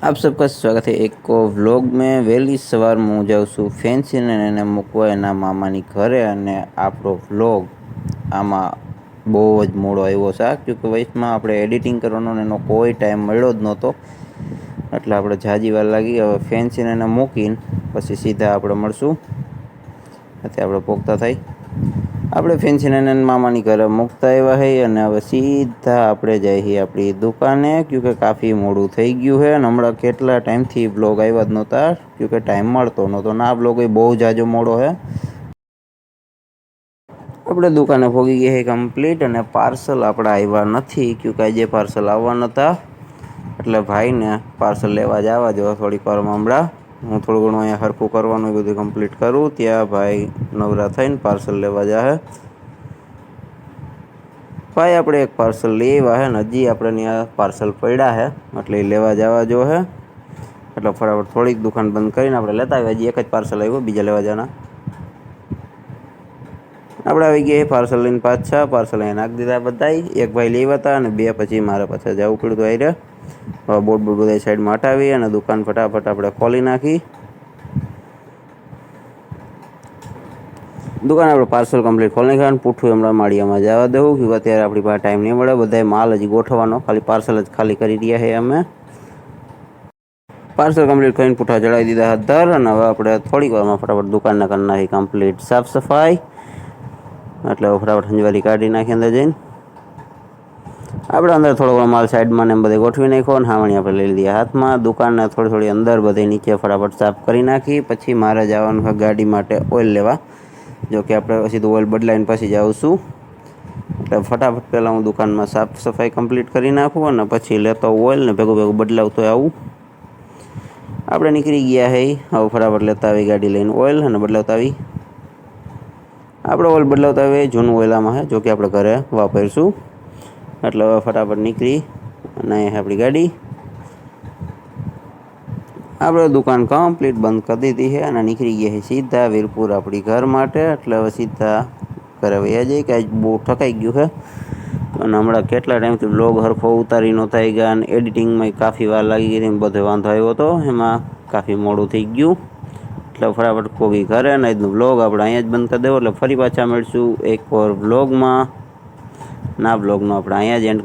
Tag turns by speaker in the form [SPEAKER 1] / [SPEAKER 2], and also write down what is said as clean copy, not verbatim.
[SPEAKER 1] आप सबका स्वागत है एक व्लॉग में। વહેલી સવારમાં હું જાઉં છું ફેન્સીને એને મૂકવા એના મામાની ઘરે, અને આપણો વ્લોગ આમાં બહુ જ મોડો આવ્યો છે, ક્યોંકि વચમાં આપણે એડિટિંગ કરવાનો ને એનો કોઈ ટાઈમ મળ્યો જ નહોતો, એટલે આપણે ઝાજી વાર લાગી. હવે ફેન્સીને એને મૂકીને પછી સીધા આપણે મળશું, અત્યારે આપણે પોગતા થઈ. આપણે ફેન્સીને મામાની ઘરે મૂકતા આવ્યા છે, અને હવે સીધા આપણે જઈએ આપણી દુકાને, ક્યોંકि કાફી મોડું થઈ ગયું છે. અને હમણાં કેટલા ટાઈમથી બ્લોગ આવ્યા જ નહોતા, ક્યોંકि ટાઈમ મળતો નહોતો, ના બ્લોગ એ બહુ જાજો મોડો છે. આપણે દુકાને પહોંચી ગયા છે કમ્પ્લીટ, અને પાર્સલ આપણા આવ્યા નથી, ક્યોંકि આજે પાર્સલ આવવાના હતા, એટલે ભાઈને પાર્સલ લેવા જવા દો થોડીક વારમાં. હમણાં હું થોડું ઘણું અહીંયા હરખું કરવાનું બધું કમ્પ્લીટ કરું, ત્યાં ભાઈ નવરા થઈને પાર્સલ લેવા જાહે. ભાઈ આપણે એક પાર્સલ લઈ આવ્યા છે, ને હજી આપણે ત્યાં પાર્સલ પડ્યા છે, એટલે એ લેવા જવા જો છે. એટલે ફટાફટ થોડીક દુકાન બંધ કરીને આપણે લેતા આવ્યા. હજી એક જ પાર્સલ આવ્યું, બીજા લેવા જવાના. આપણે આવી ગયા પાર્સલ લઈને પાછા. પાર્સલ અહીંયા નાખી દીધા બધાય. એક ભાઈ લેવા હતા અને બે પછી મારે પાછા જવું પડ્યું હતું આયરે. હવે બોર્ડ બધા સાઈડમાં હટાવી અને દુકાન ફટાફટ આપણે ખોલી નાખી. દુકાન આપણે પાર્સલ કમ્પ્લીટ ખોલી નાખ્યા, અને પૂઠું હમણાં માળિયામાં જવા દેવું, કે અત્યારે આપણી પાસે ટાઈમ નહીં મળે. બધાય માલ હજી ગોઠવવાનો, ખાલી પાર્સલ જ ખાલી કરી રહ્યા છે અમે. પાર્સલ કમ્પ્લીટ કરીને પૂઠા ચડાવી દીધા હતા, અને હવે આપણે થોડીક વારમાં ફટાફટ દુકાનના કરી નાખી કમ્પ્લીટ સાફ સફાઈ. એટલે ફટાફટ હંજવારી કાઢી નાખી અંદર જઈને. આપણે અંદર થોડો ઘણો માલ સાઈડમાં ને બધે ગોઠવી નાખ્યો, અને હાવણી આપણે લઈ લીધી હાથમાં. દુકાનને થોડી અંદર બધે નીચે ફટાફટ સાફ કરી નાખી. પછી મારે જવાનું છે ગાડી માટે ઓઇલ લેવા, જો કે આપણે સીધું ઓઇલ બદલાવીને પછી જાઉં છું. એટલે ફટાફટ પહેલાં હું દુકાનમાં સાફ સફાઈ કમ્પ્લીટ કરી નાખું, અને પછી લેતો ઓઇલ ને ભેગું બદલાવતો આવું. આપણે નીકળી ગયા હે. હવે ફટાફટ લેતા આવી ગાડી લઈને ઓઇલ, અને બદલાવતા આવી. આપણે ઓઇલ બદલાવતા આવીએ જૂનું ઓઇલ આમાં છે, જો કે આપણે ઘરે વાપરીશું. એટલે હવે ફટાફટ નીકળી અને અહીંયા આપણી ગાડી. આપણે દુકાન કમ્પ્લીટ બંધ કરી દીધી છે, અને નીકળી ગયા છે સીધા વીરપુર આપણી ઘર માટે. એટલે હવે સીધા ઘરે વયા જઈએ, કે આજ બહુ ઠકાઈ ગયું છે. અને હમણાં કેટલા ટાઈમથી બ્લોગ હરખો ઉતારી ન થઈ ગયા, અને એડિટિંગમાં કાફી વાર લાગી ગઈ, બધો વાંધો આવ્યો હતો, એમાં કાફી મોડું થઈ ગયું. એટલે ફટાફટ પોગી ઘરે, અને આજનો બ્લોગ આપણે અહીંયા જ બંધ કરી દેવો. એટલે ફરી પાછા મળીશું એક ઓર બ્લોગમાં. ના બ્લોગનો આપણે અહીંયા જ એન્ડ